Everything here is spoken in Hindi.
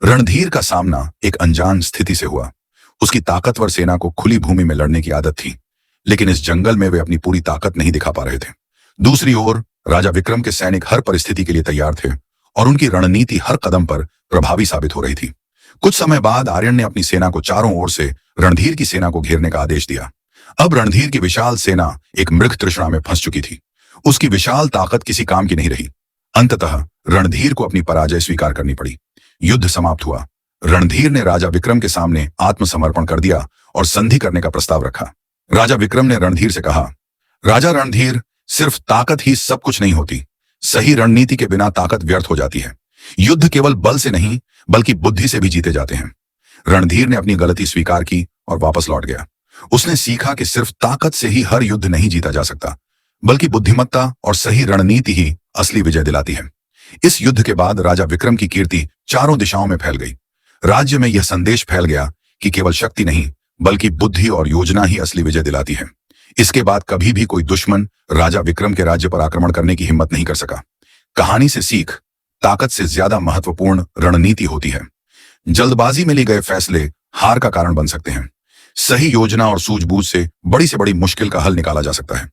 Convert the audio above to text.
रणधीर का सामना एक अनजान स्थिति से हुआ। उसकी ताकतवर सेना को खुली भूमि में लड़ने की आदत थी, लेकिन इस जंगल में वे अपनी पूरी ताकत नहीं दिखा पा रहे थे। दूसरी ओर राजा विक्रम के सैनिक हर परिस्थिति के लिए तैयार थे और उनकी रणनीति हर कदम पर प्रभावी साबित हो रही थी। कुछ समय बाद आर्यन ने अपनी सेना को चारों ओर से रणधीर की सेना को घेरने का आदेश दिया। अब रणधीर की विशाल सेना एक मृग तृष्णा में फंस चुकी थी। उसकी विशाल ताकत किसी काम की नहीं रही। अंततः रणधीर को अपनी पराजय स्वीकार करनी पड़ी। युद्ध समाप्त हुआ। रणधीर ने राजा विक्रम के सामने आत्मसमर्पण कर दिया और संधि करने का प्रस्ताव रखा। राजा विक्रम ने रणधीर से कहा, राजा रणधीर, सिर्फ ताकत ही सब कुछ नहीं होती। सही रणनीति के बिना ताकत व्यर्थ हो जाती है। युद्ध केवल बल से नहीं बल्कि बुद्धि से भी जीते जाते हैं। रणधीर ने अपनी गलती स्वीकार की और वापस लौट गया। उसने सीखा कि सिर्फ ताकत से ही हर युद्ध नहीं जीता जा सकता, बल्कि बुद्धिमत्ता और सही रणनीति ही असली विजय दिलाती है। इस युद्ध के बाद राजा विक्रम की कीर्ति चारों दिशाओं में फैल गई। राज्य में यह संदेश फैल गया कि केवल शक्ति नहीं बल्कि बुद्धि और योजना ही असली विजय दिलाती है। इसके बाद कभी भी कोई दुश्मन राजा विक्रम के राज्य पर आक्रमण करने की हिम्मत नहीं कर सका। कहानी से सीख, ताकत से ज्यादा महत्वपूर्ण रणनीति होती है। जल्दबाजी में लिए गए फैसले हार का कारण बन सकते हैं। सही योजना और सूझबूझ से बड़ी मुश्किल का हल निकाला जा सकता है।